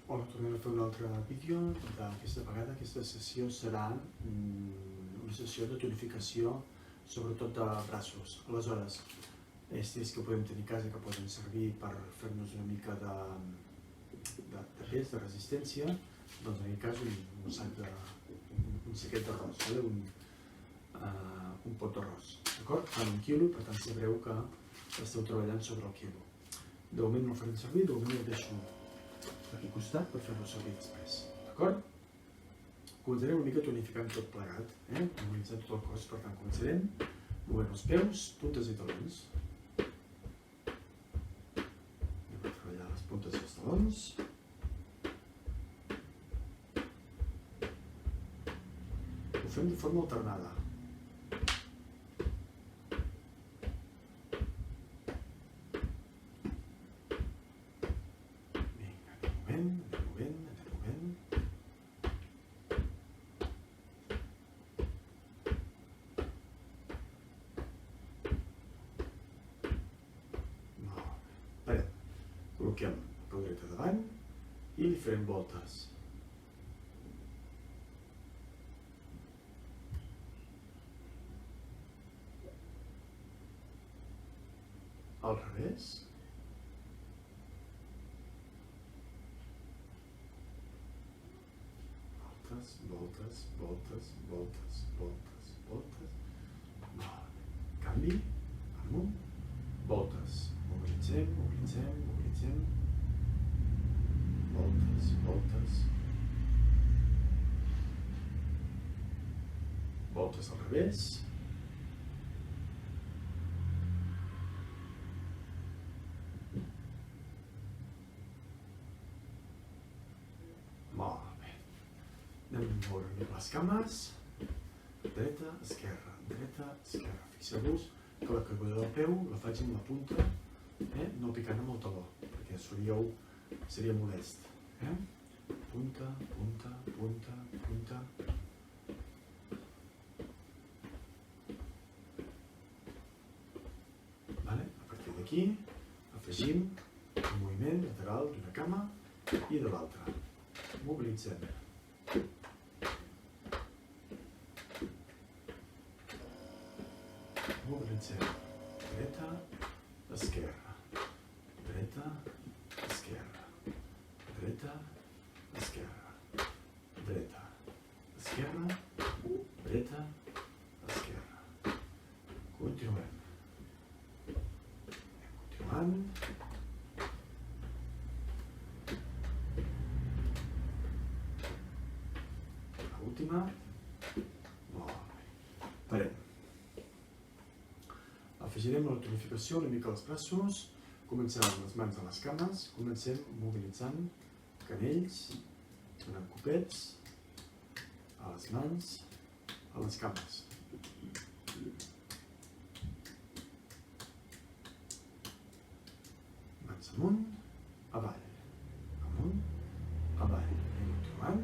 Hola, tornem a fer un altre vídeo. D'aquesta vegada, aquesta sessió serà una sessió de tonificació, sobretot de braços. Aleshores, estris que podem tenir a casa que poden servir per fer-nos una mica de pes, de resistència, doncs en aquest cas un saquet d'arròs, un pot d'arròs. D'acord? Fan 1 quilo, per tant sabreu que esteu treballant sobre el quilo. De moment no el farem servir, de moment el deixo aquí al costat per fer-lo servir després. D'acord? Començarem una mica tonificant tot plegat, mobilitzant tot el cos, per tant començarem movent els peus, puntes i talons. Anem a treballar les puntes i els talons. Ho fem de forma alternada. Col·loquem el peu dret a davant i li farem voltes. Al revés. Voltes, voltes, voltes, voltes, voltes, voltes. Canvi, amunt, voltes. Mobilitzem, mobilitzem, mobilitzem. Voltes, voltes. Voltes al revés. Molt bé. Anem a moure una mica les cames. Dreta, esquerra, dreta, esquerra. Fixeu-vos que la caiguda del peu la faig amb la punta, no picant amb el taló, perquè seria molest. Punta, punta, punta, punta. A partir d'aquí afegim un moviment lateral d'una cama i de l'altra. Mobilitzem. Mobilitzem. Dreta, esquerra. Dreta, esquerra. Dreta, esquerra. Dreta, esquerra. Dreta, esquerra. Continuem. Continuant. L'última. Molt bé. Parem. Afegirem la tonificació una mica als braços, comencem amb les mans a les cames, comencem mobilitzant canells, donant copets a les mans, a les cames. Mans amunt, avall, amunt, avall, i continuant,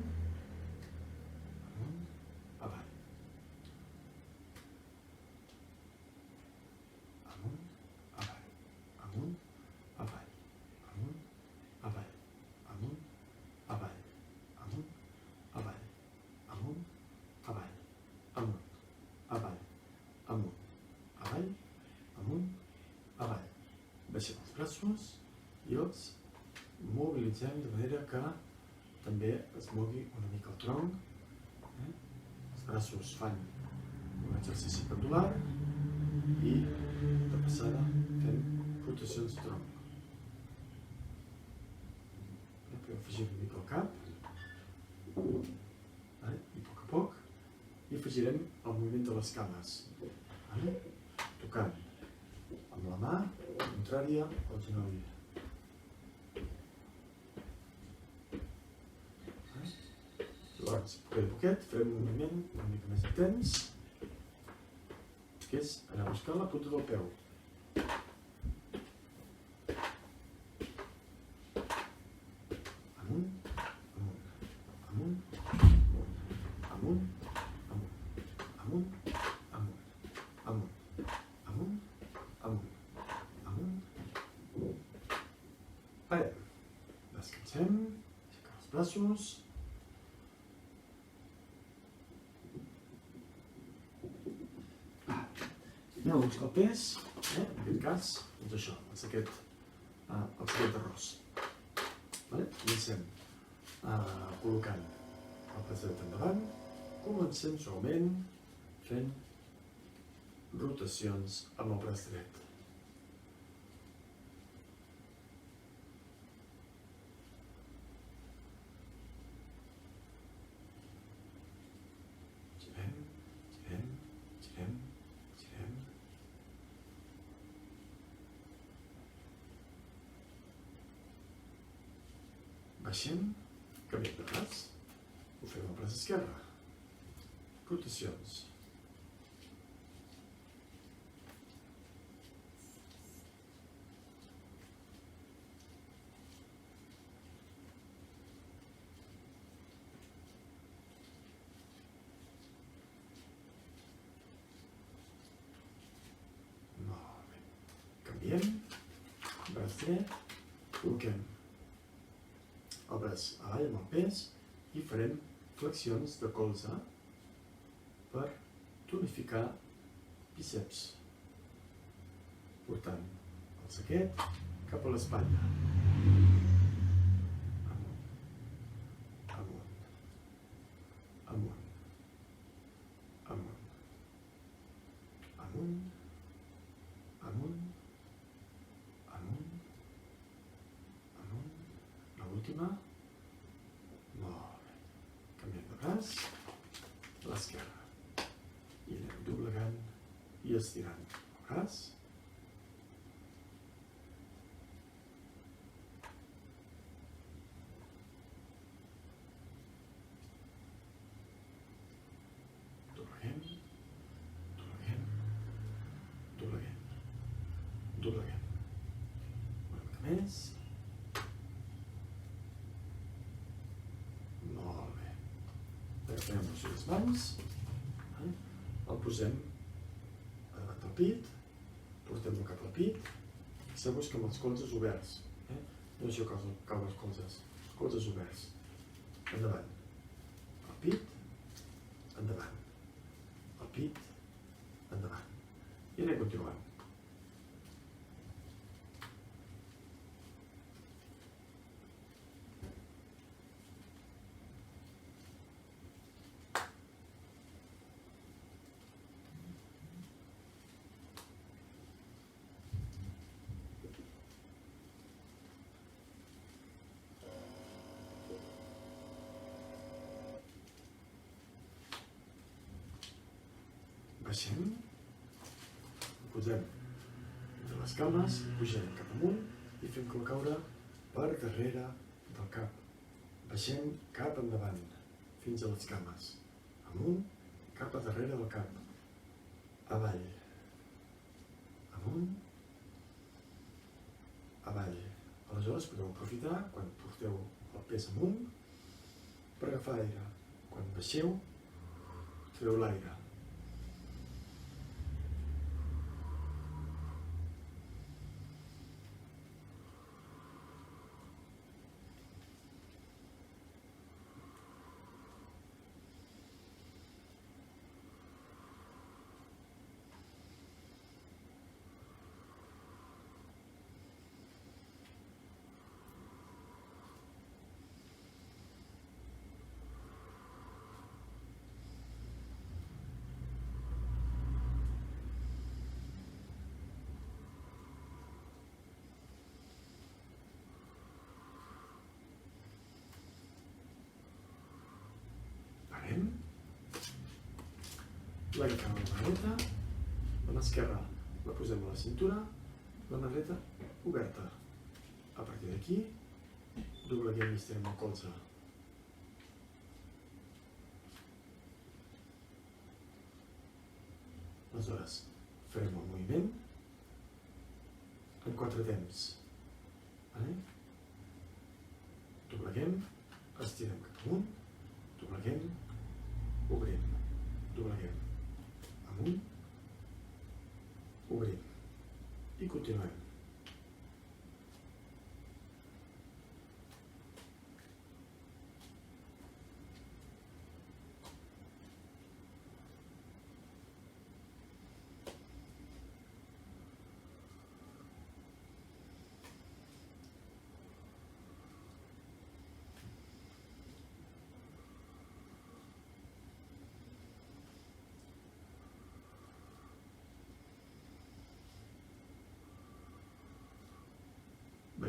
amunt, avall. Baixem els braços i els mobilitzem de manera que també es mogui una mica el tronc. Els braços fan un exercici pendular i de passada fem rotacions de tronc. Afegim una mica el cap i a poc i afegirem el moviment de les cames, tocant amb la mà contrària al genoll. Llavors, poquet a poquet, farem un moviment una mica més intens, que és anar a buscar la punta del peu. Amunt, amunt, amunt, amunt, amunt, amunt, amunt, amunt, amunt, amunt, amunt. Parem. Descansem, aixecar braços. Aneu buscar el pes, en aquest cas, doncs això, el saquet d'arròs. Comencem col·locant el braçadet endavant, comencem suaument fent rotacions amb el braç dret. Girem, girem, girem, girem. Baixem, canviem de braç, ho fem al braç esquerre. Rotacions. Molt bé. Canviem, braç dret, col·loquem el braç avall amb el pes i farem flexions de colze per tonificar bíceps, portant el saquet cap a l'espatlla. Amunt, amunt, amunt, amunt, amunt, amunt, amunt, amunt. L'última. Molt bé. Canviem de braç a l'esquerra. I anem doblegant i estirant el braç. Dobleguem, dobleguem, dobleguem, dobleguem. Una mica més. Molt bé. Agafem les mans. El posem davant del pit, portem-lo cap al pit, fixeu-vos que amb els colzes oberts, no deixeu caure els colzes oberts, endavant, el pit, endavant, el pit, endavant, i anem continuant. Baixem, ho posem entre les cames, pugem cap amunt i fem-lo caure per darrere del cap. Baixem cap endavant, fins a les cames. Amunt, cap a darrere del cap. Avall. Amunt, avall. Aleshores podeu aprofitar, quan porteu el pes amunt, per agafar aire. Quan baixeu, treu l'aire. L'agafem amb la mà dreta, la mà esquerra la posem a la cintura, la mà dreta oberta. A partir d'aquí, dobleguem i estirem el colze. Aleshores, farem el moviment en 4 temps. Dobleguem, estirem cap amunt, dobleguem, obrim, dobleguem, amunt, obrim i continuem.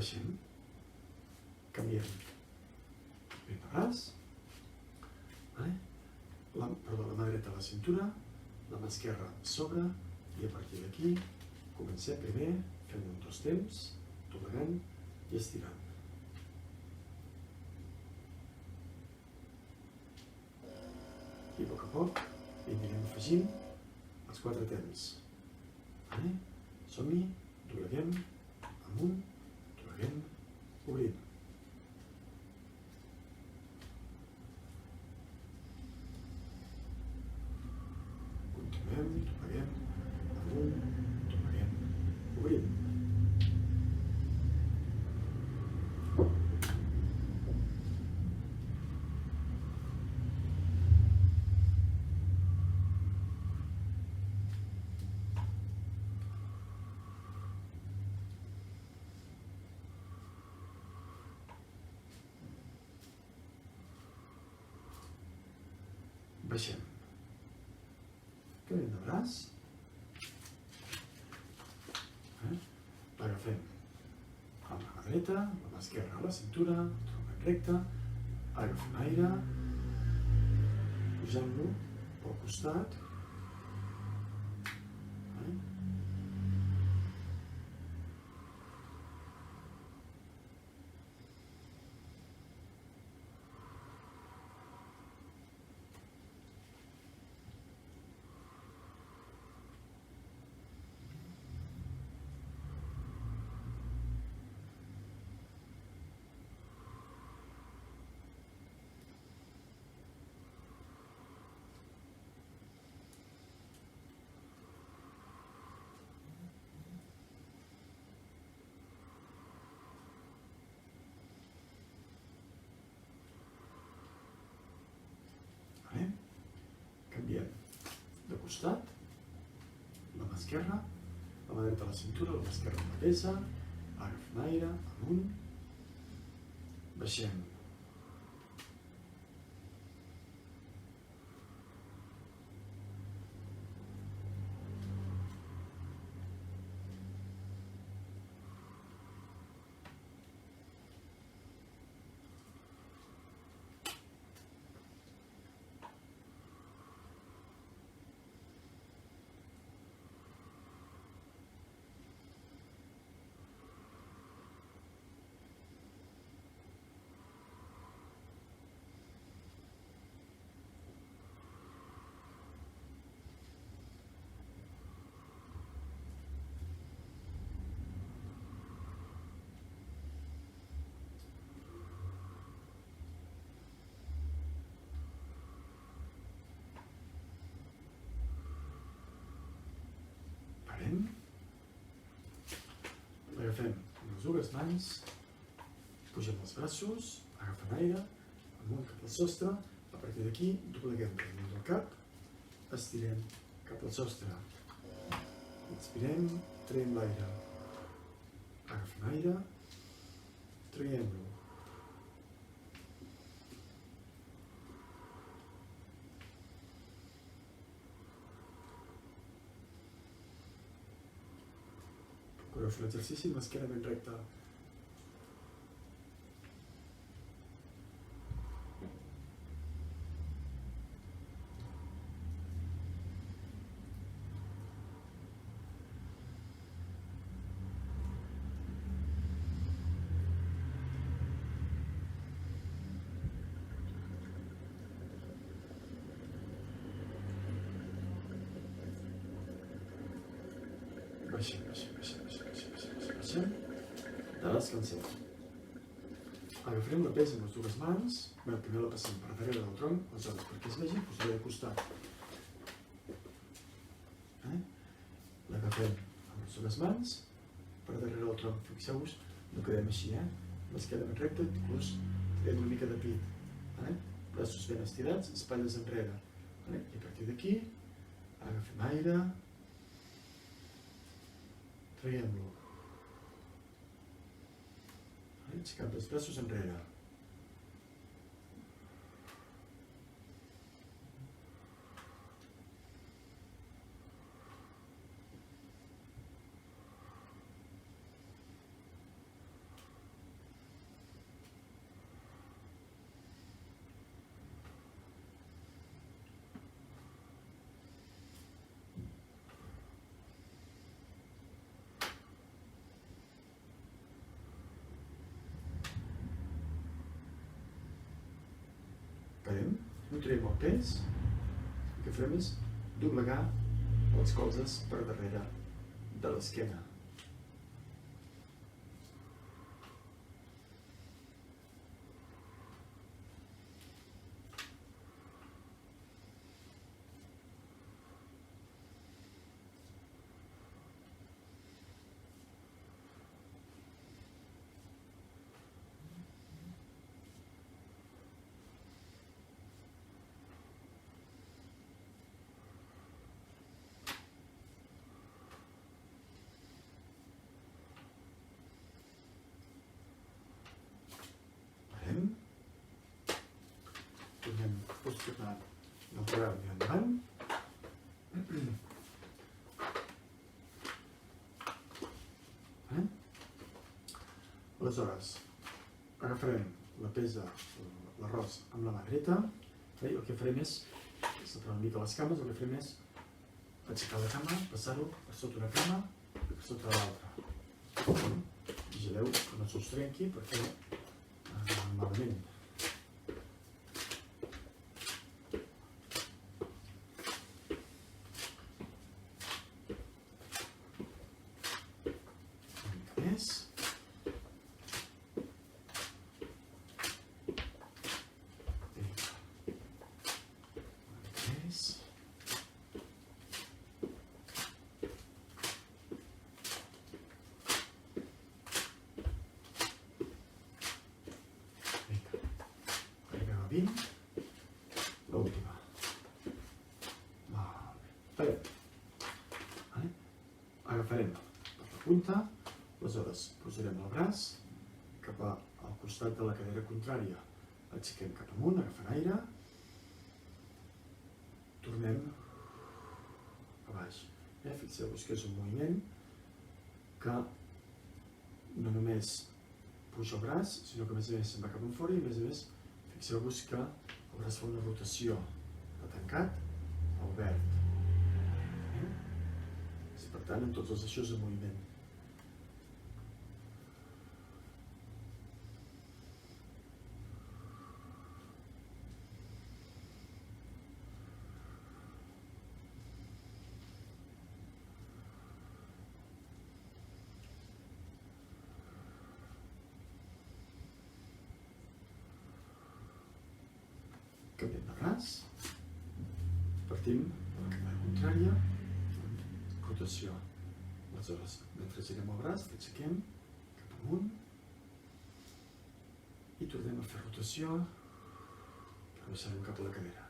baixem, canviem el braç, la mà dreta a la cintura, la mà esquerra a sobre, i a partir d'aquí comencem primer fent un 2 temps, doblegant i estirant. I a poc hi anirem afegint els 4 temps. Som-hi, dobleguem, amunt, dobleguem, obrim. Continuem, dobleguem, amunt, dobleguem, obrim. Baixem. Canviem de braç. L'agafem amb la mà dreta, la mà esquerra a la cintura, trobem recte, agafem aire, pujant-lo pel costat. Canviem de costat, la mà esquerra, la mà dreta a la cintura, la mà esquerra a la peça, agafem aire, amunt, baixem. L'agafem amb les dues mans, pugem els braços, agafem aire, amunt cap al sostre, a partir d'aquí dobleguem damunt del cap, estirem cap al sostre, inspirem, traiem l'aire, agafem aire, traiem-lo. Procureu fer l'exercici amb l'esquena ben recta. Baixem. Descansem. Agafarem la pesa amb les dues mans, primer la passem per darrere del tronc, aleshores perquè es vegi, posaré de costat. L'agafem amb les dues mans, per darrere del tronc, fixeu-vos, no quedem així, l'esquena ben recta, inclús tirem una mica de pit, braços ben estirats, espatlles enrere, i a partir d'aquí agafem aire, traiem-lo. Aixecant els braços enrere. farem? No traiem el pes, el que farem és doblegar els colzes per darrere de l'esquena. Tornem a posicionar el peu endavant. Aleshores, agafarem la pesa, l'arròs amb la mà dreta, i el que farem és, centrar una mica les cames, el que farem és aixecar la cama, passar-ho per sota una cama i per sota l'altra. Vigileu que no s'us trenqui perquè malament. L'última. Agafarem per la punta, aleshores posarem el braç cap al costat de la cadera contrària, aixequem cap amunt, agafant aire, tornem a baix. Fixeu-vos que és un moviment que no només puja el braç, sinó que a més se'n va cap enfora i a més fixeu-vos que el braç fa una rotació de tancat a obert. Per tant, en tots els eixos de moviment. Canviem de braç, partim de la cadera contrària, rotació. Aleshores, mentre girem el braç, l'aixequem cap amunt i tornem a fer rotació per baixar-lo cap a la cadera.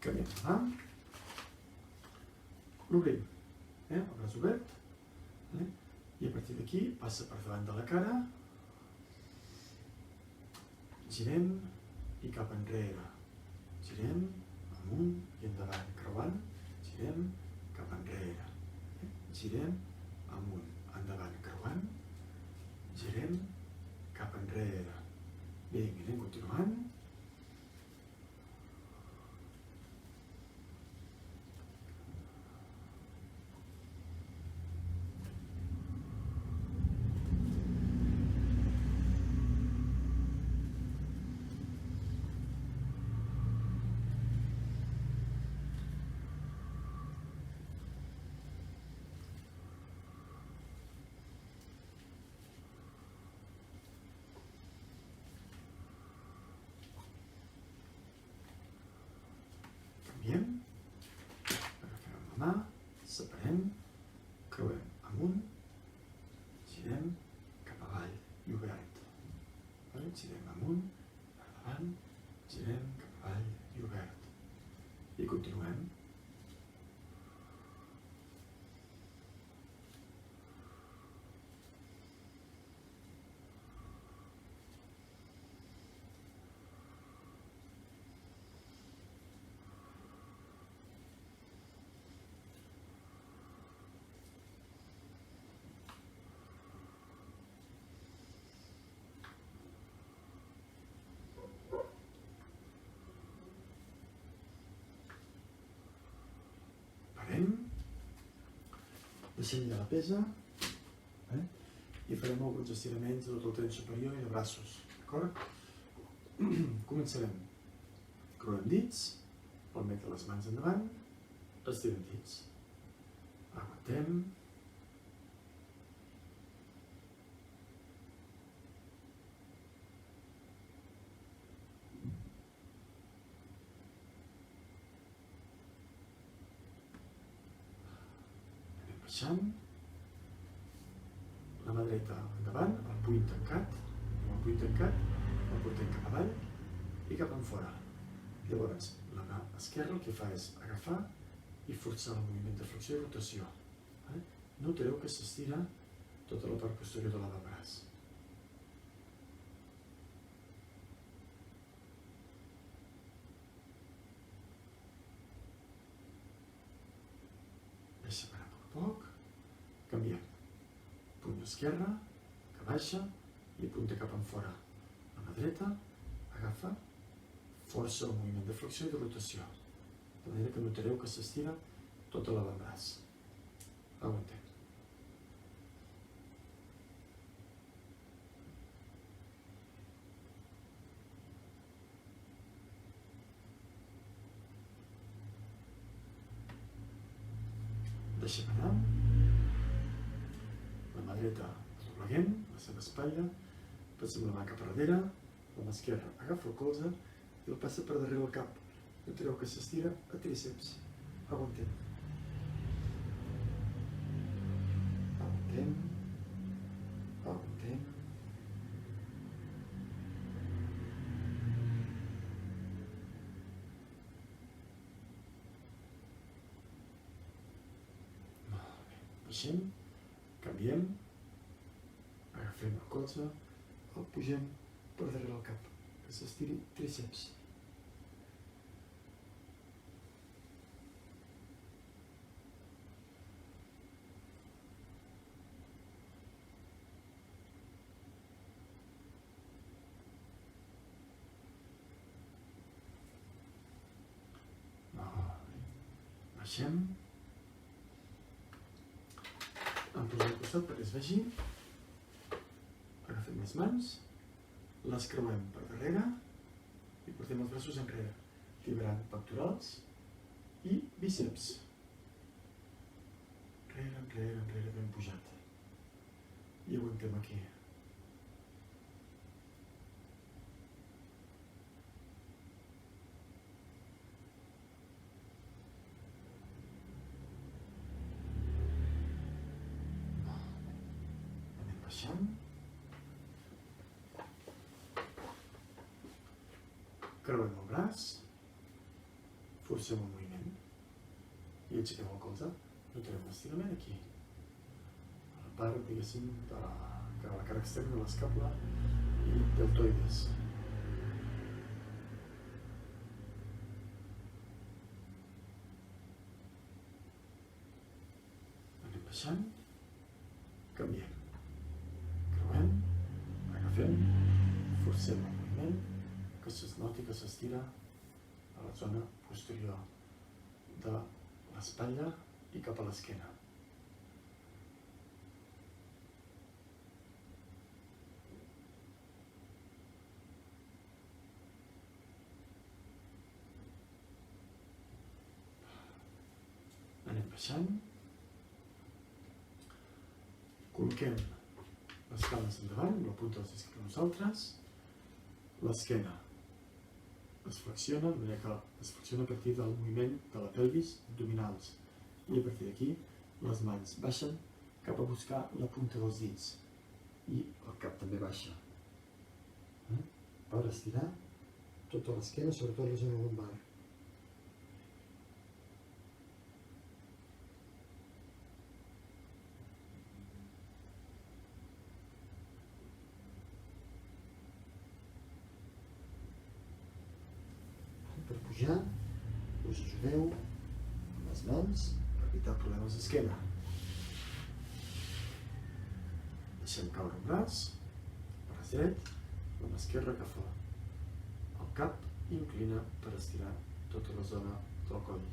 Canviem de mà, l'obrim, el braç obert, i a partir d'aquí passa per davant de la cara, girem i cap enrere, girem amunt i endavant, creuant, girem cap enrere, girem amunt, endavant, creuant, girem cap enrere. Vinga, anem continuant. Agafem la mà, separem, creuem amunt, girem cap avall i obert. Girem amunt, per davant, girem cap avall i obert. I continuem. Deixem ja la pesa i farem alguns estiraments de tot el tren superior i de braços, d'acord? Començarem. Creuem dits, palmeta les mans endavant, estirem dits. Aguantem. Anem baixant. La mà dreta endavant, el puny tancat, el portem cap avall i cap enfora. Llavors, la mà esquerra el que fa és agafar i forçar el moviment de flexió i rotació. Notareu que s'estira tota la part posterior de l'avantbraç. Deixa parar a poc. Canviem. Puny esquerra, que baixa i apunta cap enfora. La mà dreta agafa, força el moviment de flexió i de rotació. De manera que notareu que s'estira tot l'avantbraç. Aguantem. Deixem anar. La mà dreta dobleguem, la seva espatlla, passem la mà cap a darrere, la mà esquerra agafa el colze i el passa per darrere el cap. Notareu que s'estira a tríceps. Aguantem. Aguantem. Aguantem. Baixem, canviem, agafem el colze, el pugem per darrere el cap, que s'estiri tríceps. Baixem. Em posem al costat perquè es vegi. Agafem les mans, les creuem per darrere i portem els braços enrere, llibrant pectorals i bíceps. Enrere, ben pujat. I aguantem aquí. Baixant. Creuem el braç, forcem el moviment i aixequem el colze. Notarem l'estirament aquí. A la part, diguéssim, de la cara externa de l'escàpula i deltoides. Anem baixant, canviem. Agafem, forcem el moviment, que es noti que s'estira a la zona posterior de l'espatlla i cap a l'esquena. Anem baixant. Col·loquem les cames endavant, amb la punta dels dits cap a nosaltres. L'esquena es flexiona, de manera que es flexiona a partir del moviment de la pelvis abdominals. I a partir d'aquí, les mans baixen cap a buscar la punta dels dits. I el cap també baixa. Per estirar tota l'esquena, sobretot la zona lumbar. Per pujar, us ajudeu amb les mans per evitar problemes d'esquena. Deixem caure un braç, braç dret, la mà esquerra agafa el cap i inclina per estirar tota la zona del coll.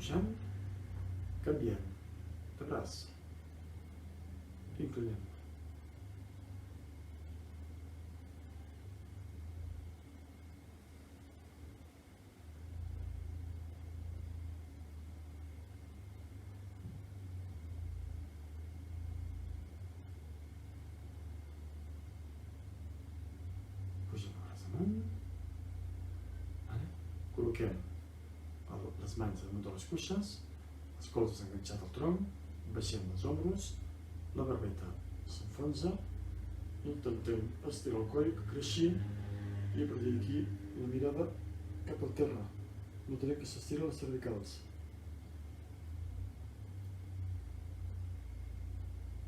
pujant, canviem de braç, inclinem. Pugem el braç amunt, col·loquem les mans damunt de les cuixes, els colzes enganxats al tronc, baixem els ombros, la barbeta s'enfonsa, intentem estirar el coll, creixir i a partir d'aquí la mirada cap al terra. Notarem que s'estiren les cervicals.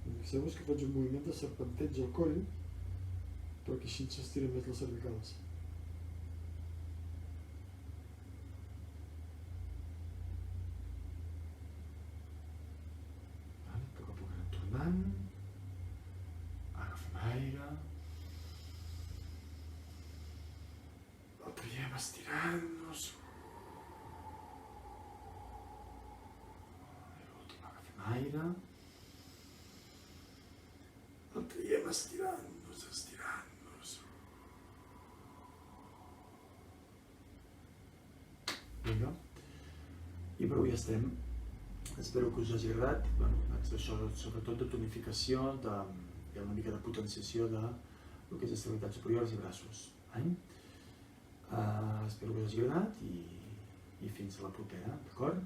Fixeu-vos que faig un moviment de serpenteig al coll, però que així s'estiren més les cervicals. Agafem aire, el traiem estirant-nos, i l'últim agafem aire, el traiem estirant-nos, Vinga, i per avui estem. Espero que us hagi agradat, això sobretot de tonificació i una mica de potenciació de el que és extremitats superiors i braços. Espero que us hagi agradat i fins a la propera, d'acord?